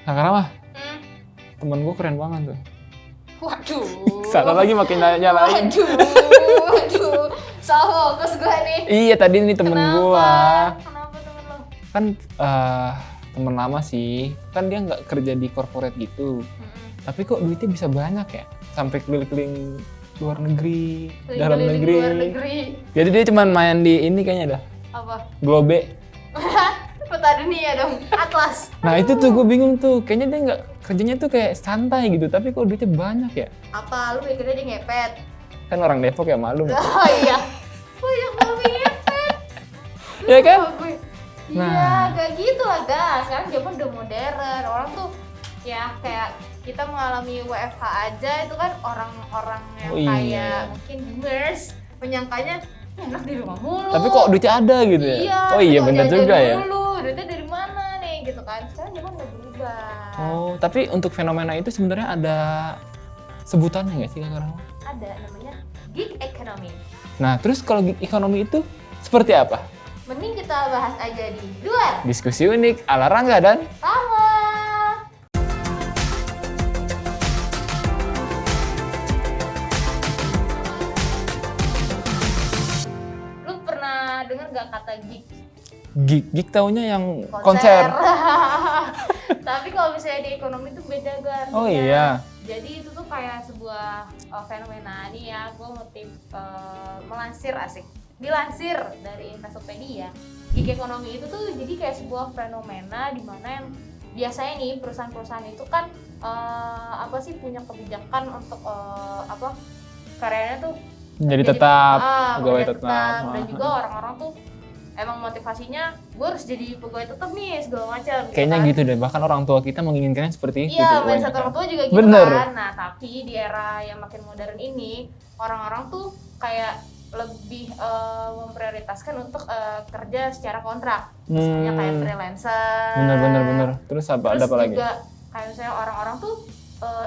Sekarang mah temen gue keren banget tuh. Waduh. Salah lagi makin nyalain. Waduh. So fokus gue nih. Iya tadi nih temen gue. Kenapa temen lo? Kan temen lama sih. Kan dia nggak kerja di corporate gitu. Tapi kok duitnya bisa banyak ya? Sampai keliling-keliling luar negeri, dalam negeri. Luar negeri. Jadi dia cuma main di ini kayaknya dah. Apa? Globe. Peta dunia dong, Atlas. Nah itu tuh gue bingung tuh. Kayaknya dia nggak kerjanya tuh kayak santai gitu. Tapi kok duitnya banyak ya? Apa lu mikirnya dia ngepet? Kan orang Depok ya malu. Oh iya. Oh iya, gue ngepet. Ya kan? Iya, Nah. gak gitu lah gas. Sekarang zaman udah modern. Orang tuh ya kayak kita mengalami WFH aja itu kan orang-orang yang kayak mungkin boomers menyangkanya enak di rumah mulu. Tapi kok duitnya ada gitu ya? Iya, Oh iya benar juga ya. Mulu. Duitnya dari mana nih gitu kan? Sekarang zaman udah berubah. Oh, tapi untuk fenomena itu sebenarnya ada sebutannya nggak sih Kak Rahma? Ada namanya gig economy. Nah, terus kalau gig economy itu seperti apa? Mending kita bahas aja di luar. Diskusi unik ala Rangga dan Sama. Lu pernah dengar nggak kata gig? gig taunya yang konser. Tapi kalau misalnya di ekonomi itu beda kan. Oh iya. Jadi itu tuh kayak sebuah fenomena nih ya. Gue motif melansir asik. Dilansir dari Investopedia. Gig ekonomi itu tuh jadi kayak sebuah fenomena di mana yang biasanya nih perusahaan-perusahaan itu kan apa sih punya kebijakan untuk karyanya tuh Jadi tetap pegawai pegawai tetap. dan juga orang-orang tuh emang motivasinya gue harus jadi pegawai tetap nih segala macam. Kayaknya kan? gitu deh. Bahkan orang tua kita menginginkannya seperti itu. Iya, tuh, mindset kebanyakan. orang tua juga gitu Bener. kan. Nah, tapi di era yang makin modern ini, orang-orang tuh kayak lebih memprioritaskan untuk kerja secara kontrak. Misalnya kayak freelancer. Bener. Terus apa? Ada apa lagi? Terus juga kayak misalnya orang-orang tuh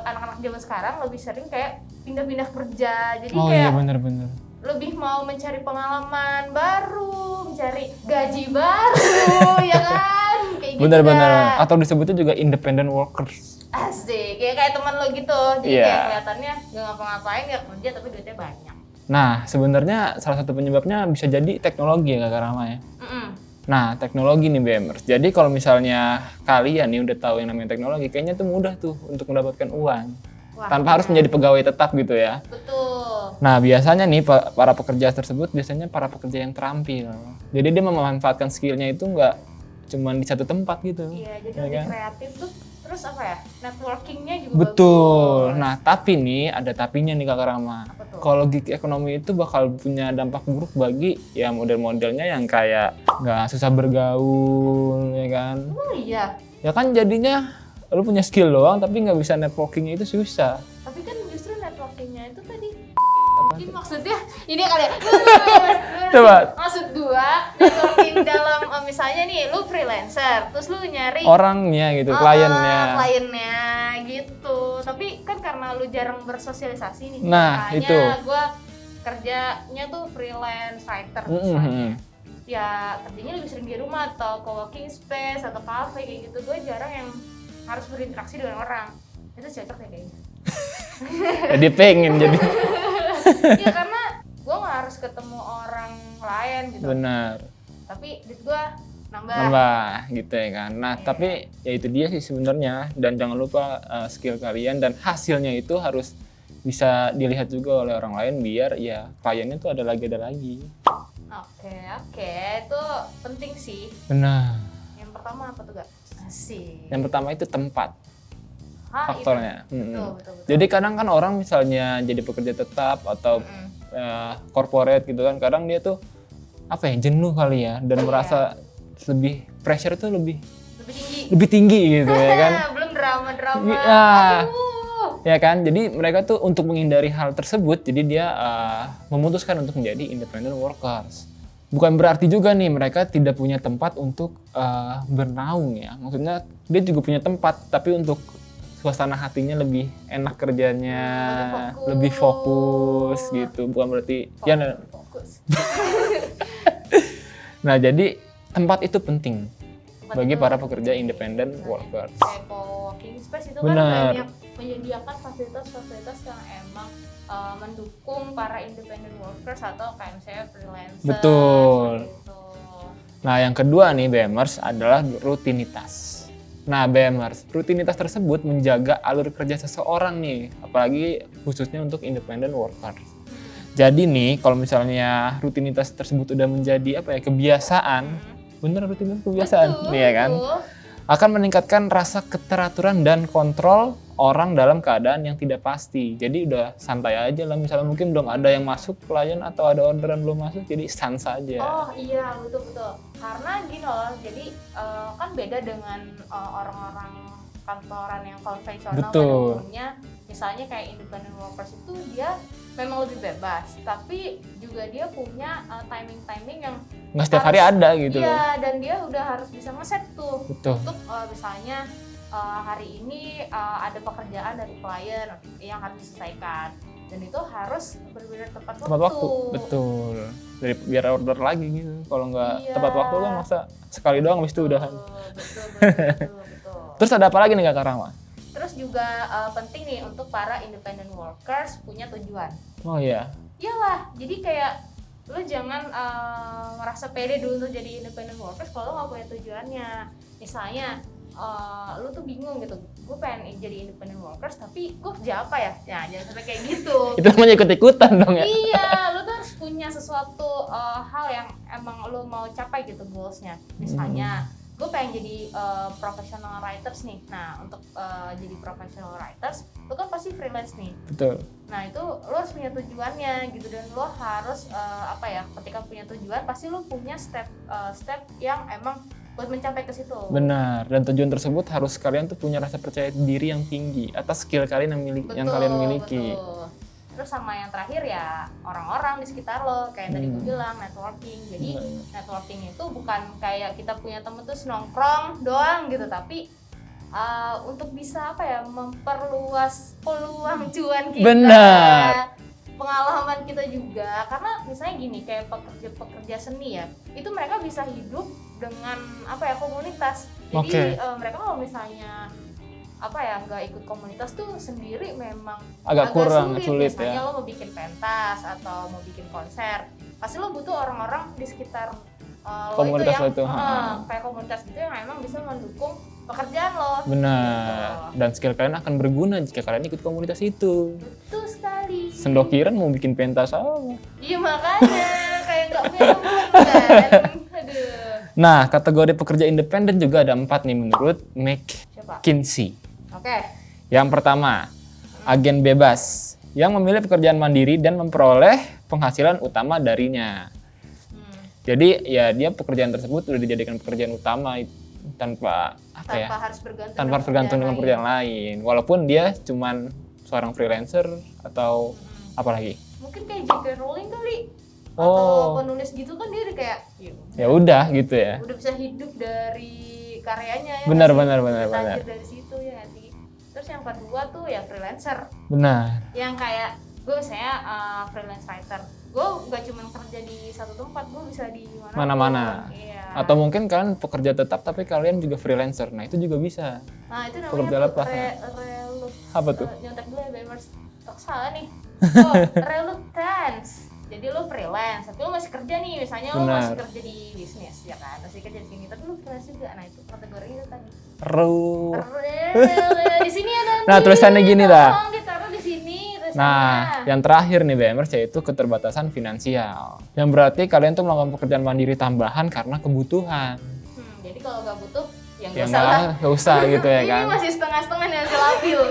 anak-anak zaman sekarang lebih sering kayak pindah-pindah kerja. Jadi Oh kayak iya bener. lebih mau mencari pengalaman baru, mencari gaji baru, ya kan? Kayak gitu. Bener. dah. Atau disebutnya juga independent workers. Asik, kayak teman lo gitu. Jadi kayak kelihatannya gak ngapa-ngapain, gak kerja tapi duitnya banyak. Nah, sebenarnya salah satu penyebabnya bisa jadi teknologi ya Kak Rahma ya. Nah, teknologi nih BMers. Jadi kalau misalnya kalian nih udah tahu yang namanya teknologi, kayaknya tuh mudah tuh untuk mendapatkan uang. Wah, tanpa harus menjadi pegawai tetap gitu ya. Betul. Nah, biasanya nih para pekerja tersebut biasanya para pekerja yang terampil. Jadi dia memanfaatkan skillnya itu nggak cuma di satu tempat gitu. Iya, jadi ya lebih kan? kreatif tuh. Terus apa ya? Networkingnya juga Betul. bagus. Nah, tapi nih ada tapinya nih Kak Rama. Betul. Kalau gig ekonomi itu bakal punya dampak buruk bagi ya model-modelnya yang kayak nggak susah bergaul, ya kan? Oh iya. Ya kan jadinya lu punya skill doang tapi nggak bisa networkingnya itu susah. Tapi kan justru networkingnya itu tadi. Apa Ini sih? maksudnya ini kali ya. Coba. Maksud gua networking dalam misalnya nih lu freelancer, terus lu nyari Orangnya gitu, kliennya. kliennya gitu. Tapi kan karena lu jarang bersosialisasi nih. Nah, makanya itu. gua kerjanya tuh freelance writer misalnya. Ya kerjanya lebih sering di rumah atau co-working space atau cafe kayak gitu. Gue jarang yang harus berinteraksi dengan orang. Itu cocok ya kayaknya. Jadi pengen jadi. Ya karena gue nggak harus ketemu orang lain gitu. Benar. Tapi duit gue nambah. Nambah gitu ya kan. Nah, tapi ya itu dia sih sebenarnya, dan jangan lupa skill kalian dan hasilnya itu harus bisa dilihat juga oleh orang lain biar ya kliennya tuh ada lagi. Oke, itu penting sih. Benar. Yang pertama apa tuh gak? Asik. Yang pertama itu tempat faktornya. Betul. Jadi kadang kan orang misalnya jadi pekerja tetap atau corporate gitu kan, kadang dia tuh apa ya, jenuh kali ya dan merasa lebih pressure tuh lebih tinggi gitu ya kan. Belum drama. Ya, Aduh. ya kan. Jadi mereka tuh untuk menghindari hal tersebut, jadi dia memutuskan untuk menjadi independent workers. Bukan berarti juga nih mereka tidak punya tempat untuk bernaung ya. Maksudnya dia juga punya tempat, tapi untuk suasana hatinya lebih enak kerjanya, lebih fokus gitu. Bukan berarti fokus. Nah, jadi tempat itu penting. bagi para pekerja independent workers. Kayak co-working space itu Benar. kan banyak menyediakan fasilitas-fasilitas yang emang mendukung para independent workers atau kayak misalnya freelancer. Betul. Gitu. Nah, yang kedua nih BMers adalah rutinitas. Nah, BMers, rutinitas tersebut menjaga alur kerja seseorang nih, apalagi khususnya untuk independent workers. Jadi nih, kalau misalnya rutinitas tersebut udah menjadi kebiasaan, bener rutinitas kebiasaan, Betul, nih ya kan, betul. akan meningkatkan rasa keteraturan dan kontrol orang dalam keadaan yang tidak pasti. Jadi udah santai aja lah, misalnya mungkin belum ada yang masuk klien atau ada orderan belum masuk, jadi sans saja. Oh iya, betul-betul. Karena gini loh, jadi kan beda dengan orang-orang kantoran yang konvensional pada Betul. umumnya. Misalnya kayak independent workers itu dia memang lebih bebas, tapi juga dia punya timing-timing yang Nggak setiap hari ada gitu loh. Iya, dan dia udah harus bisa ngeset tuh. Betul. Untuk misalnya hari ini ada pekerjaan dari klien yang harus diselesaikan. Dan itu harus benar-benar tepat waktu. Betul. Dari biar order lagi gitu. Kalau nggak Iya. tepat waktu kan masa sekali doang habis itu udahan. Betul. Terus ada apa lagi nih Kak Rahma? Terus juga penting nih untuk para independent workers punya tujuan. Oh iya. Iyalah, jadi kayak lu jangan ngerasa pede dulu untuk jadi independent workers kalau lu nggak punya tujuannya. Misalnya lu tuh bingung gitu, gue pengen jadi independent workers tapi gue kerja apa ya? Ya jangan sampai kayak gitu. Itu namanya ikut-ikutan dong ya. Iya, lu tuh harus punya sesuatu hal yang emang lu mau capai gitu goalsnya. Misalnya gue pengen jadi professional writers nih. Nah, untuk jadi professional writers, lu kan pasti freelance nih. Betul. Nah, itu lu harus punya tujuannya gitu, dan lu harus ketika punya tujuan pasti lu punya step yang emang buat mencapai ke situ. Benar. Dan tujuan tersebut harus kalian tuh punya rasa percaya diri yang tinggi atas skill kalian yang kalian miliki. Betul. Terus sama yang terakhir ya orang-orang di sekitar lo, kayak tadi gue bilang networking. Jadi networking itu bukan kayak kita punya temen tuh nongkrong doang gitu, tapi untuk bisa memperluas peluang cuan kita. Benar. Pengalaman kita juga, karena misalnya gini, kayak pekerja seni ya, itu mereka bisa hidup dengan komunitas. Jadi mereka kalau misalnya nggak ikut komunitas tuh sendiri memang agak kurang sulit misalnya ya. lo mau bikin pentas atau mau bikin konser, pasti lo butuh orang-orang di sekitar komunitas lo itu. Kayak komunitas gitu yang emang bisa mendukung pekerjaan lo. Benar. Gitu. Dan skill kalian akan berguna jika kalian ikut komunitas itu. Betul sekali. Sendokiran mau bikin pentas apa? Iya makanya kayak nggak punya teman kan. Aduh. Nah, kategori pekerja independen juga ada 4 nih menurut Siapa? McKinsey. Oke. Yang pertama, agen bebas yang memilih pekerjaan mandiri dan memperoleh penghasilan utama darinya. Jadi ya dia pekerjaan tersebut sudah dijadikan pekerjaan utama tanpa Tanpa harus bergantung dengan pekerjaan lain. Walaupun dia cuman seorang freelancer atau apalagi. Mungkin kayak J.K. Rowling kali. Atau penulis gitu kan dia udah kayak ya udah gitu ya. Udah bisa hidup dari karyanya ya. Benar. Dari situ ya nggak sih. Terus yang kedua tuh ya freelancer. Benar. Yang kayak gue misalnya freelance writer. Gue nggak cuma kerja di satu tempat, gue bisa di mana-mana. Iya. Atau mungkin kalian pekerja tetap tapi kalian juga freelancer. Nah, itu juga bisa. Nah, itu pekerja namanya lepas. Apa tuh? Nyontek dulu ya, Bemers. Tak salah nih. Reluctance. Jadi lo freelance, tapi lo masih kerja nih, misalnya lo masih kerja di bisnis, ya kan? Masih kerja di sini, tapi lo freelance juga. Nah, itu kategorinya itu tadi. Di sini ada. Nah, tulisannya gini dah. Ditaruh di sini. Nah, yang terakhir nih BMers yaitu keterbatasan finansial. Yang berarti kalian tuh melakukan pekerjaan mandiri tambahan karena kebutuhan. Jadi kalau nggak butuh, ya nggak usah gitu ya kan. Ini masih setengah-setengah nih, masih labil.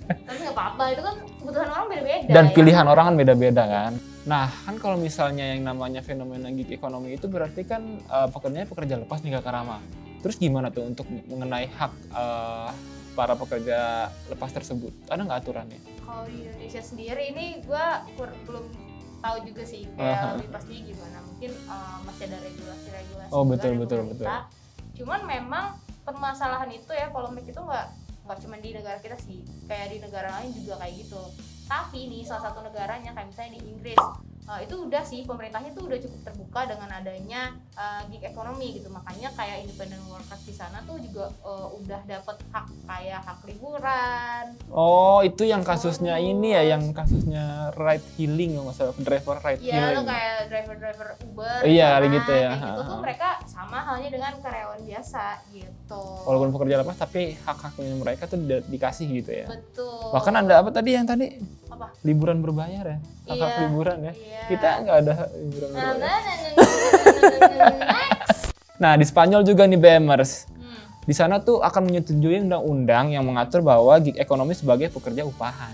Tapi nggak apa-apa, itu kan kebutuhan orang beda-beda. Dan pilihan orang kan beda-beda kan. Nah, kan kalau misalnya yang namanya fenomena gig ekonomi itu berarti kan pekerjanya pekerja lepas nih Kak Rama. Terus gimana tuh untuk mengenai hak para pekerja lepas tersebut? Ada nggak aturannya? Kalau di Indonesia sendiri ini gue belum tahu juga sih kayak lebih pastinya gimana. Mungkin masih ada regulasi-regulasi. Oh betul. Cuman memang permasalahan itu ya, polemik itu nggak cuma di negara kita sih, kayak di negara lain juga kayak gitu. Tapi nih salah satu negaranya kayak misalnya di Inggris, itu udah sih pemerintahnya tuh udah cukup terbuka dengan adanya gig ekonomi gitu, makanya kayak independent workers di sana tuh juga udah dapat hak kayak hak liburan. Oh, itu yang kasusnya ini ya, yang kasusnya ride hailing nggak salah, driver ride Iya, hailing. lo kayak driver Uber, Iya, misalkan, gitu ya. kayak gitu tuh mereka sama halnya dengan karyawan biasa gitu. Walaupun pekerja lepas, tapi hak-haknya mereka tuh dikasih gitu ya. Betul. Bahkan ada apa tadi yang tadi? Apa? Liburan berbayar ya, hak-hak Iya, liburan ya. iya. Kita nggak ada liburan berbayar. Next. Nah, di Spanyol juga nih BMers. Hmm. Di sana tuh akan menyetujui undang-undang yang mengatur bahwa gig ekonomi sebagai pekerja upahan.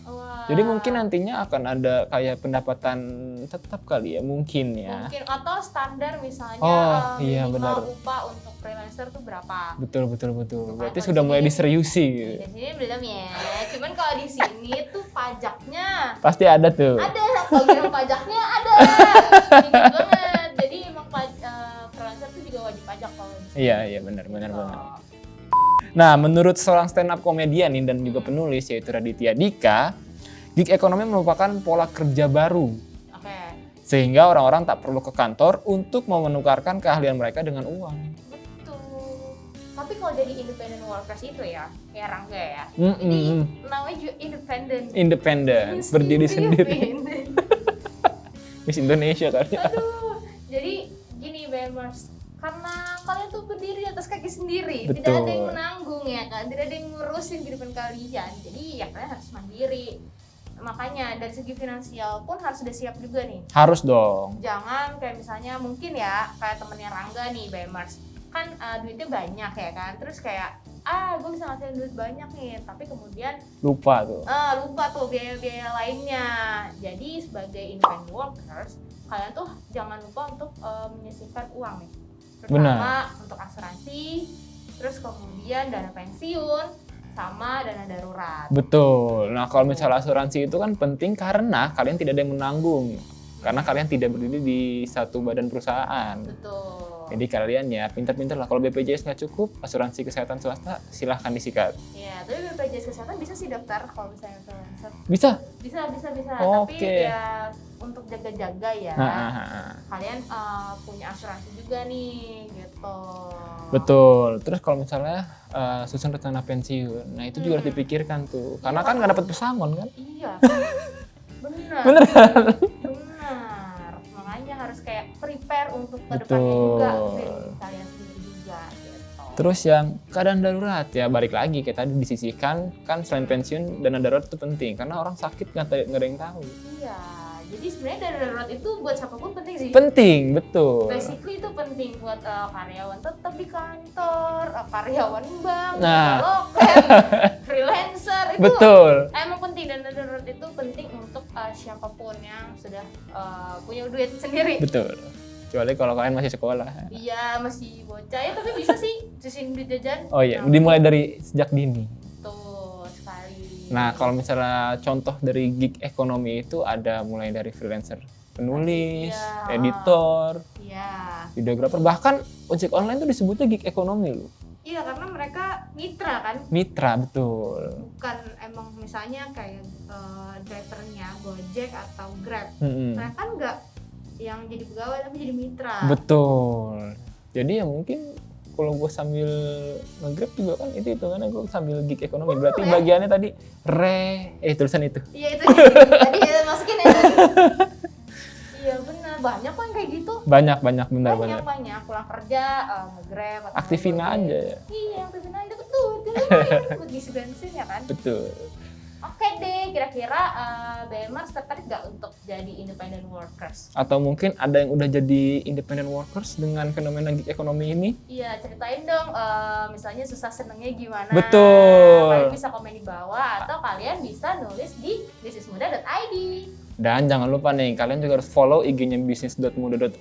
Wah. Jadi mungkin nantinya akan ada kayak pendapatan tetap kali ya, mungkin ya. Mungkin atau standar misalnya Oh, iya, minimal benar. upah untuk freelancer tuh berapa? Betul. Berarti Kalau sudah di mulai sini- diseriusi gitu. Di sini belum ya. Cuman kalau di sini tuh pajaknya Pasti ada tuh. ada, kalau bilang pajaknya ada. Dikit banget. Jadi emang freelancer tuh juga wajib pajak kalau di sini. Iya, benar. Gitu. Nah, menurut seorang stand up komedian nih dan juga penulis yaitu Raditya Dika, gig ekonomi merupakan pola kerja baru. Oke. Sehingga orang-orang tak perlu ke kantor untuk menukarkan keahlian mereka dengan uang. Betul. Tapi kalau jadi independent workers itu ya, kayak Rangga ya. Mm-mm. Jadi namanya juga independent. Independen, berdiri sendiri. Independent. Miss Indonesia kali ya. Aduh. Jadi gini BMers, karena kalian tuh berdiri di atas kaki sendiri, Betul. tidak ada yang menanggung ya kan, tidak ada yang ngurusin kehidupan kalian. Jadi ya kalian harus mandiri. Makanya dari segi finansial pun harus udah siap juga nih. Harus dong. Jangan kayak misalnya mungkin ya kayak temennya Rangga nih BMers, kan duitnya banyak ya kan, terus kayak gue bisa ngasihin duit banyak nih, tapi kemudian Lupa tuh. lupa tuh biaya-biaya lainnya. Jadi sebagai independent workers, kalian tuh jangan lupa untuk menyisihkan uang nih, terutama untuk asuransi, terus kemudian dana pensiun, sama dana darurat. Betul. Nah, kalau misalnya asuransi itu kan penting karena kalian tidak ada yang menanggung. Karena kalian tidak berdiri di satu badan perusahaan. Betul. Jadi kalian ya pintar-pintar lah. Kalau BPJS nggak cukup, asuransi kesehatan swasta silahkan disikat. Ya, tapi BPJS kesehatan bisa sih daftar kalau misalnya freelancer. Bisa? Bisa. Oke. Tapi ya untuk jaga-jaga ya. Nah, Kalian punya asuransi juga nih, gitu. betul. Terus kalau misalnya susun rencana pensiun, nah itu juga harus dipikirkan tuh. Karena kan nggak dapat pesangon kan? Iya. Benar. Bener kan? Benar. Makanya harus kayak prepare untuk ke depannya Betul. juga diri kalian sendiri juga gitu. Terus yang keadaan darurat ya balik lagi kayak tadi disisihkan kan, selain pensiun dana darurat itu penting karena orang sakit nggak ada yang tahu. Iya. Jadi sebenarnya dana darurat itu buat siapapun penting sih. Penting, betul. Basically itu penting buat karyawan tetap di kantor, karyawan bank, Nah. loket, freelancer itu Betul. emang penting. Dana darurat itu penting untuk siapapun yang sudah punya duit sendiri. Betul. Kecuali kalau kalian masih sekolah. Iya, masih bocah ya, tapi bisa sih sisihin duit jajan. Oh iya, dimulai dari sejak dini. Tuh sekali. Nah, kalau misalnya contoh dari gig ekonomi itu ada mulai dari freelancer, penulis, Iya. editor, Iya. videografer, bahkan ojek online tuh disebutnya gig ekonomi loh. Iya, karena mereka mitra kan, Mitra, betul. bukan emang misalnya kayak drivernya Gojek atau Grab. Mm-mm. Mereka kan nggak yang jadi pegawai tapi jadi mitra. Betul. Jadi ya mungkin kalau gue sambil nge-grab juga kan itu hitungannya gue sambil gig ekonomi. Berarti bagiannya tadi tulisan itu. Iya itu tadi masukin ya. Iya benar, banyak kok yang kayak gitu. Banyak benar. Banyak pulang kerja nge-grab atau Aktifin nge-Gojek. aja ya. Iya, aktifin aja betul. Itu buat ngisi bensin ya kan. Betul. Oke deh, kira-kira BMers tertarik nggak untuk jadi independent workers? Atau mungkin ada yang udah jadi independent workers dengan fenomena gig ekonomi ini? Iya, ceritain dong misalnya susah senengnya gimana. Betul. Kalian bisa komen di bawah atau kalian bisa nulis di bisnismuda.id. Dan jangan lupa nih, kalian juga harus follow IG-nya bisnis.muda.id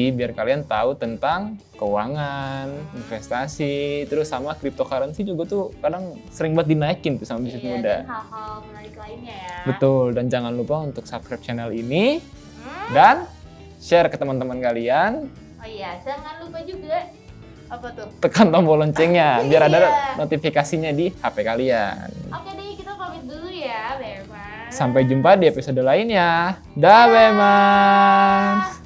biar kalian tahu tentang keuangan, investasi, terus sama cryptocurrency juga tuh kadang sering banget dinaikin tuh sama bisnis Iya, muda. dan hal-hal menarik lainnya ya. Betul, dan jangan lupa untuk subscribe channel ini Hmm. dan share ke teman-teman kalian. Oh iya, jangan lupa juga apa tuh? Tekan tombol loncengnya biar ada Iya. notifikasinya di HP kalian. Oke deh, kita pamit dulu ya, BMers. Sampai jumpa di episode lainnya. Dah, Bemans!